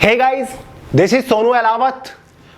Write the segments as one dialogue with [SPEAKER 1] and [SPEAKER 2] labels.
[SPEAKER 1] Hey guys, this is Sonu Alawat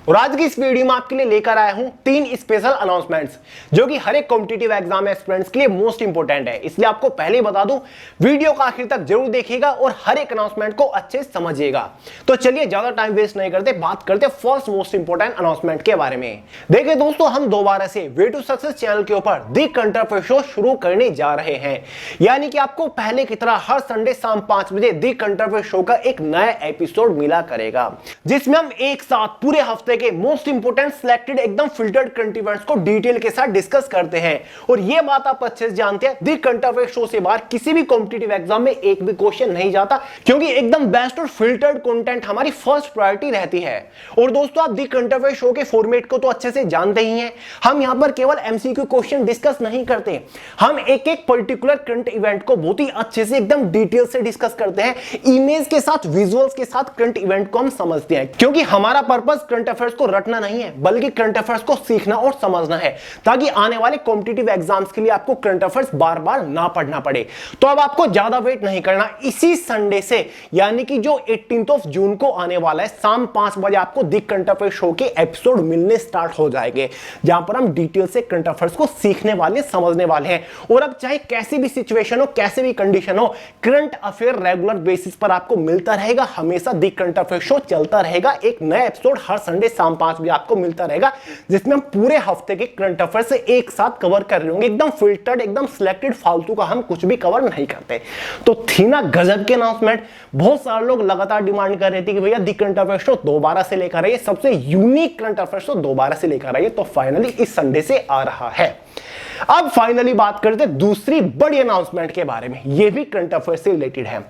[SPEAKER 1] और आज की इस वीडियो में आपके लिए लेकर आया हूं 3 स्पेशल अनाउंसमेंट्स जो कि हर एक कॉम्पिटिटिव एग्जाम एस्पिरेंट्स के लिए मोस्ट इंपोर्टेंट है। इसलिए आपको पहले ही बता दूं, वीडियो का आखिर तक जरूर देखिएगा और हर एक अनाउंसमेंट को अच्छे से समझिएगा। तो चलिए ज्यादा टाइम वेस्ट नहीं करते, बात करते फर्स्ट मोस्ट इंपोर्टेंट अनाउंसमेंट के बारे में। देखिए दोस्तों, हम दोबारा से वे टू सक्सेस चैनल के ऊपर दी करंट अफेयर शो शुरू करने जा रहे हैं। यानी कि आपको पहले की तरह हर संडे शाम 5 बजे दी करंट अफेयर शो का एक नया एपिसोड मिला करेगा, जिसमें हम एक साथ पूरे हफ्ते के मोस्ट इंपोर्टेंट सिलेक्टेड एकदम फिल्टर्ड करंट इवेंट्स को डिटेल के साथ डिस्कस करते हैं। और ये बात आप अच्छे से जानते हैं, दी करंट अफेयर शो से बाहर किसी भी कॉम्पिटिटिव एग्जाम में एक भी क्वेश्चन नहीं जाता, क्योंकि एकदम बेस्ट और फिल्टर्ड कंटेंट हमारी फर्स्ट प्रायोरिटी रहती है। और दोस्तों, आप दी करंट अफेयर शो के फॉर्मेट को तो अच्छे से जानते ही हैं। हम यहां पर केवल एमसीक्यू क्वेश्चन डिस्कस नहीं करते, हम एक एक पर्टिकुलर करंट इवेंट को बहुत ही अच्छे से एकदम डिटेल से डिस्कस करते हैं। इमेज के साथ, विजुअल्स के साथ करंट इवेंट को हम समझते हैं, क्योंकि हमारा पर्पस करंट अफेयर्स को रटना नहीं है, बल्कि करंट अफेयर्स को सीखना और समझना है, ताकि आने वाले कॉम्पिटिटिव एग्जाम्स के लिए आपको करंट अफेयर्स बार बार ना पढ़ना पड़े। तो अब आपको ज्यादा वेट नहीं करना, इसी संडे से यानी कि जो 18 जून को आने वाला है, शाम 5 बजे आपको दी करंट अफेयर शो के एपिसोड मिलने स्टार्ट हो जाएंगे, जहां पर हम डिटेल से करंट अफेयर्स को सीखने वाले, समझने वाले हैं। और अब चाहे कैसी भी सिचुएशन हो, कैसे भी कंडीशन हो, करंट अफेयर रेगुलर बेसिस पर आपको मिलता रहेगा। हमेशा दी करंट अफेयर शो चलता रहेगा, एक नया एपिसोड हर संडे शाम 5 बजे आपको मिलता रहेगा, जिसमें हम पूरे हफ्ते के करंट अफेयर से एक साथ कवर कर रहे होंगे, एकदम फिल्टर्ड, एकदम सिलेक्टेड, फालतू का हम कुछ भी कवर नहीं करते। तो थी ना गजब के अनाउंसमेंट। बहुत सारे लोग लगातार डिमांड कर रहे थे कि भैया दी करंट अफेयर शो दोबारा से लेकर आइए, सबसे यूनिक करंट अफेयर शो दोबारा से लेकर आइए। तो फाइनली इस संडे से आ रहा है। अब फाइनली बात करते हैं दूसरी बड़ी अनाउंसमेंट के बारे में, यह भी करंट अफेयर्स से रिलेटेड है।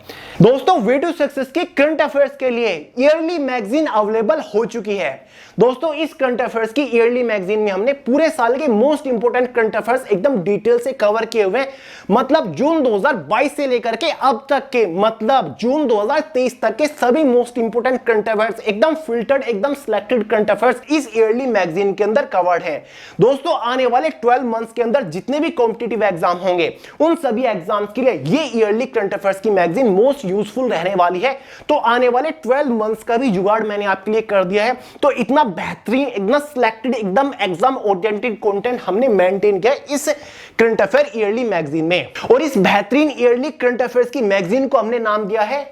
[SPEAKER 1] दोस्तों, वे टू सक्सेस के करंट अफेयर्स के लिए ईयरली मैगजीन अवेलेबल हो चुकी है। दोस्तों, इस करंट अफेयर्स की ईयरली मैगजीन में हमने पूरे साल के मोस्ट इंपोर्टेंट करंट अफेयर्स एकदम डिटेल से कवर किए हुए हैं। मतलब जून 2022 से लेकर के अब तक के, मतलब जून 2023 तक के सभी मोस्ट इंपोर्टेंट करंट अफेयर्स, एकदम फिल्टर्ड, एकदम सिलेक्टेड करंट अफेयर्स इस ईयरली मैगजीन के अंदर कवर्ड है। दोस्तों, आने वाले 12 मंथ्स के अंदर जितने भी कॉम्पिटिटिव एग्जाम होंगे, उन सभी एग्जाम्स के लिए ये ईयरली करंट अफेयर्स की मैगजीन मोस्ट यूजफुल रहने वाली है। तो आने वाले 12 मंथ्स का भी जुगाड़ मैंने आपके लिए कर दिया है। तो इतना बेहतरीन, एकदम सिलेक्टेड, एकदम एग्जाम ओरिएंटेड कंटेंट हमने मेंटेन किया इस करंट अफेयर ईयरली मैगजीन में। और इस बेहतरीन ईयरली करंट अफेयर्स की मैगजीन को हमने नाम दिया है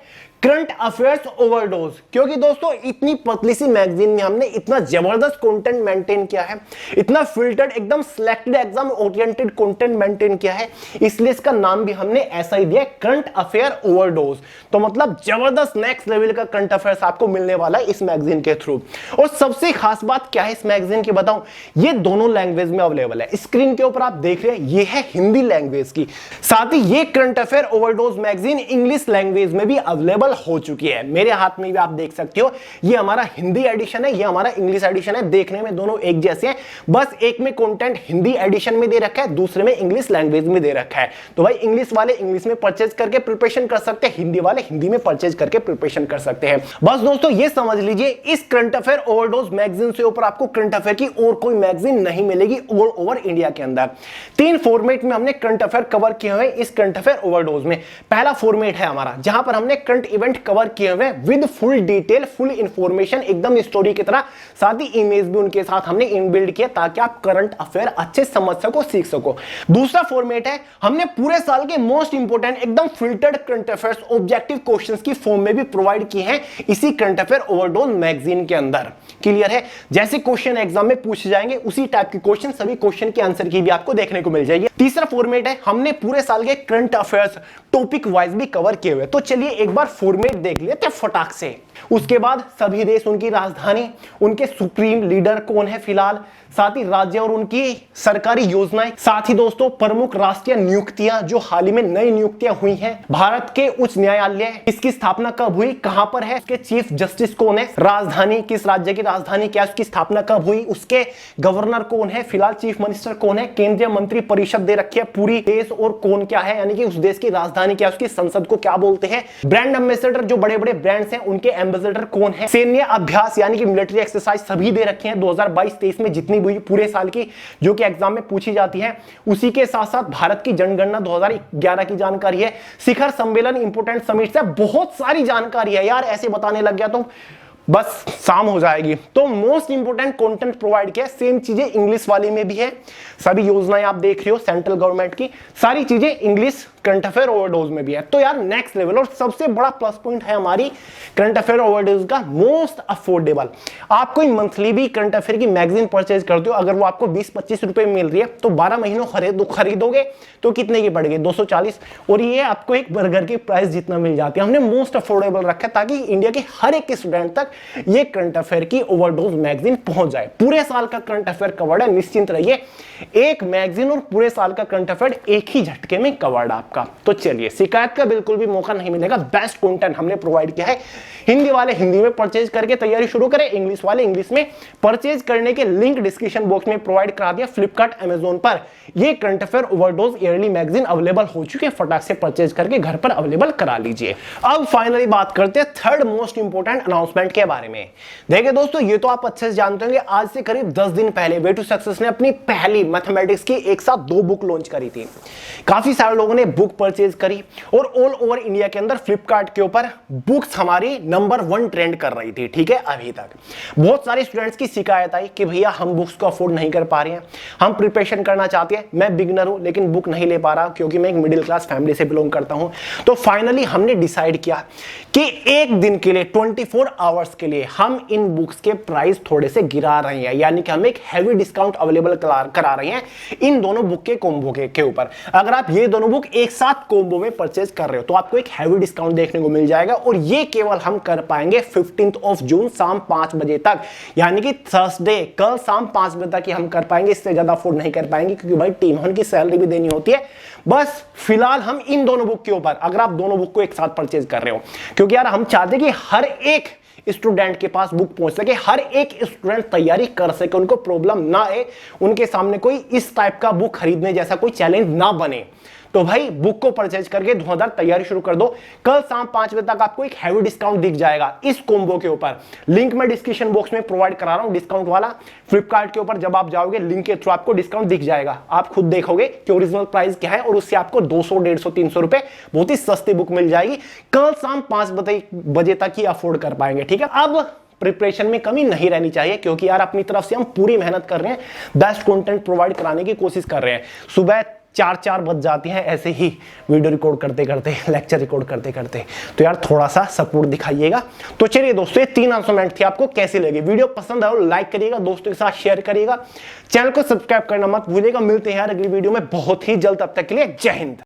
[SPEAKER 1] करंट अफेयर्स ओवरडोज। क्योंकि दोस्तों, इतनी पतली सी मैगजीन में हमने इतना जबरदस्त कंटेंट मेंटेन किया है, इतना फिल्टर्ड, एकदम selected, exam oriented content maintain किया है, इसलिए इसका नाम भी हमने ऐसा ही दिया, करंट अफेयर ओवरडोज। तो मतलब जबरदस्त नेक्स्ट लेवल का करंट अफेयर्स आपको मिलने वाला है इस मैगजीन के थ्रू। और सबसे खास बात क्या है इस मैगजीन की बताऊं, ये दोनों लैंग्वेज में अवेलेबल है। स्क्रीन के ऊपर आप देख रहे हैं, ये है हिंदी लैंग्वेज की, साथ ही ये current affair overdose magazine English language में भी अवेलेबल हो चुकी है। मेरे हाथ में भी आप देख सकते हो, ये हमारा हिंदी एडिशन है, ये हमारा इंग्लिश एडिशन है। देखने में दोनों एक जैसे हैं, बस एक में कंटेंट हिंदी एडिशन में दे रखा है, दूसरे में इंग्लिश लैंग्वेज में दे रखा है। तो भाई इंग्लिश वाले इंग्लिश में परचेज करके प्रिपरेशन कर सकते हैं, हिंदी वाले हिंदी में परचेज करके प्रिपरेशन कर सकते हैं। बस दोस्तों, ये समझ लीजिए, इस करंट अफेयर ओवरडोज मैगजीन से ऊपर आपको करंट अफेयर की और कोई मैगजीन नहीं मिलेगी ऑल ओवर इंडिया के अंदर। 3 फॉर्मेट में हमने करंट अफेयर कवर किए हुए इस करंट अफेयर ओवरडोज में। पहला फॉर्मेट है हमारा, जहां पर हमने करंट इवेंट कवर किए हुए with full detail, full information, एकदम स्टोरी की तरह, साथ ही इमेज भी उनके साथ हमने इनबिल्ड किया, ताकि आप करंट अफेयर अच्छे समझ सको, सीख सको। दूसरा फॉर्मेट है, हमने पूरे साल के मोस्ट इंपोर्टेंट, एकदम filtered current affairs objective questions की फॉर्म में भी प्रोवाइड किए हैं इसी करंट अफेयर ओवरडोज मैगजीन के अंदर। क्लियर है? जैसे क्वेश्चन एग्जाम में पूछे जाएंगे, उसी टाइप के क्वेश्चन, सभी क्वेश्चन के आंसर की भी आपको देखने को मिल जाएगी। तीसरा फॉर्मेट है, हमने पूरे साल के करंट अफेयर्स टॉपिक वाइज भी कवर किए हुए। तो चलिए एक बार फॉर्मेट देख लेते हैं फटाक से। उसके बाद सभी देश, उनकी राजधानी, उनके सुप्रीम लीडर कौन है फिलहाल, साथ ही राज्य और उनकी सरकारी योजनाएं, साथ ही दोस्तों प्रमुख राष्ट्रीय नियुक्तियां, जो हाल ही में नई नियुक्तियां हुई हैं। भारत के उच्च न्यायालय, इसकी स्थापना कब हुई, कहां पर है, उसके चीफ जस्टिस कौन है, राजधानी, किस राज्य की राजधानी क्या, उसकी स्थापना कब हुई, उसके गवर्नर कौन है, फिलहाल चीफ मिनिस्टर कौन है, केंद्रीय मंत्री परिषद दे रखी है पूरी देश, और कौन क्या है, यानी कि उस देश की राजधानी क्या, उसकी संसद को क्या बोलते हैं, ब्रांड एम्बेसडर, जो बड़े बड़े ब्रांड्स हैं उनके एम्बेसडर कौन है, सैन्य अभ्यास यानी कि मिलिट्री एक्सरसाइज सभी दे रखे हैं 2022-23 में जितनी भी पूरे साल की जो कि एग्जाम में पूछी जाती है। उसी के साथ साथ भारत की जनगणना 2011 की जानकारी है, शिखर सम्मेलन, इंपोर्टेंट समिट से बहुत सारी जानकारी है यार। ऐसे बताने लग गया तो बस शाम हो जाएगी। तो मोस्ट इंपोर्टेंट कंटेंट प्रोवाइड किया, सेम चीजें इंग्लिश वाली में भी है। सभी योजनाएं आप देख रहे हो सेंट्रल गवर्नमेंट की, सारी चीजें इंग्लिश करंट अफेयर ओवरडोज में भी है। तो यार नेक्स्ट लेवल, और सबसे बड़ा प्लस पॉइंट है हमारी करंट अफेयर ओवरडोज का, मोस्ट अफोर्डेबल। आप कोई मंथली भी करंट अफेयर की मैगजीन परचेज करते हो, अगर वो आपको 20-25 रुपए में मिल रही है तो 12 महीनों खरीदोगे तो कितने की पड़ेगी, 240, और ये आपको एक बर्गर की प्राइस जितना मिल जाती है। हमने मोस्ट अफोर्डेबल रखा ताकि इंडिया के हर एक स्टूडेंट तक ये करंट अफेयर की ओवरडोज मैगजीन पहुंच जाए। पूरे साल का करंट अफेयर कवर्ड है, निश्चिंत रहिए, एक मैगजीन और पूरे साल का करंट अफेयर एक ही झटके में कवर्ड आपका। तो चलिए, शिकायत का बिल्कुल भी मौका नहीं मिलेगा, बेस्ट कंटेंट हमने प्रोवाइड किया है। हिंदी वाले हिंदी में परचेज करके तैयारी शुरू करें, इंग्लिश वाले इंग्लिश में। परचेज करने के लिंक डिस्क्रिप्शन बॉक्स में प्रोवाइड करा दिया। फ्लिपकार्ट, अमेजोन पर ये current affair overdose yearly magazine available हो चुके हैं, फटाक से परचेज करके घर पर अवेलेबल करा लीजिए। अब फाइनली बात करते हैं थर्ड मोस्ट इंपोर्टेंट अनाउंसमेंट के बारे में। देखिए दोस्तों, ये तो आप अच्छे से जानते होंगे, आज से करीब 10 दिन पहले वे टू सक्सेस ने अपनी पहली मैथमेटिक्स की एक साथ 2 बुक लॉन्च करी थी। काफी सारे लोगों ने बुक परचेज करी और ऑल ओवर इंडिया के अंदर फ्लिपकार्ट के ऊपर बुक्स हमारी नंबर 1 ट्रेंड कर रही थी। ठीक है, अभी तक बहुत सारे स्टूडेंट्स की शिकायत आई कि भैया हम बुक्स को अफोर्ड नहीं कर पा रहे हैं, हम प्रिपरेशन करना चाहते हैं, मैं बिगिनर हूं लेकिन बुक नहीं ले पा रहा क्योंकि मैं एक मिडिल क्लास फैमिली से बिलोंग करता हूं। तो फाइनली हमने डिसाइड किया कि एक दिन के लिए 24 आवर्स के लिए हम इन बुक्स के प्राइस थोड़े से गिरा रहे हैं, यानी कि हम एक हैवी डिस्काउंट अवेलेबल करा रहे हैं इन दोनों बुक के कॉम्बो के ऊपर। अगर आप ये दोनों बुक एक साथ कॉम्बो में परचेज कर रहे हो तो आपको एक हैवी डिस्काउंट देखने को मिल जाएगा, और ये केवल हम कर पाएंगे 15 जून शाम 5 बजे तक, यानी कि थर्सडे कल शाम 5 बजे तक ही हम कर पाएंगे। इससे ज्यादा अफोर्ड नहीं कर पाएंगे क्योंकि भाई टीम की सैलरी भी देनी होती है। बस फिलहाल हम इन दोनों बुक के ऊपर, अगर आप दोनों बुक को एक साथ परचेज कर रहे हो, क्योंकि यार हम चाहते हैं कि हर एक स्टूडेंट के पास बुक पहुंच सके, हर एक स्टूडेंट तैयारी कर सके, उनको प्रॉब्लम ना आए, उनके सामने कोई इस टाइप का बुक खरीदने जैसा कोई चैलेंज ना बने। तो भाई बुक को परचेज करके धुआंधार तैयारी शुरू कर दो। कल शाम 5 बजे तक आपको एक हैवी डिस्काउंट दिख जाएगा इस कॉम्बो के ऊपर। लिंक मैं डिस्क्रिप्शन बॉक्स में प्रोवाइड करा रहा हूं, डिस्काउंट वाला। फ्लिपकार्ट के ऊपर जब आप जाओगे लिंक के थ्रू आपको डिस्काउंट दिख जाएगा, आप खुद देखोगे कि ओरिजिनल प्राइस क्या है, और उससे आपको 200, 150, 300 रुपए बहुत ही सस्ती बुक मिल जाएगी। कल शाम 5 बजे तक ही अफोर्ड कर पाएंगे। ठीक है, अब प्रिपरेशन में कमी नहीं रहनी चाहिए, क्योंकि यार अपनी तरफ से हम पूरी मेहनत कर रहे हैं, बेस्ट कंटेंट प्रोवाइड कराने की कोशिश कर रहे हैं। सुबह 4 बज जाती हैं ऐसे ही वीडियो रिकॉर्ड करते करते, लेक्चर रिकॉर्ड करते करते, तो यार थोड़ा सा सपोर्ट दिखाइएगा। तो चलिए दोस्तों, ये 3 अनाउंसमेंट थी, आपको कैसी लगी? वीडियो पसंद आए लाइक करिएगा, दोस्तों के साथ शेयर करिएगा, चैनल को सब्सक्राइब करना मत भूलिएगा। मिलते हैं यार अगली वीडियो में बहुत ही जल्द, तब तक के लिए जय हिंद।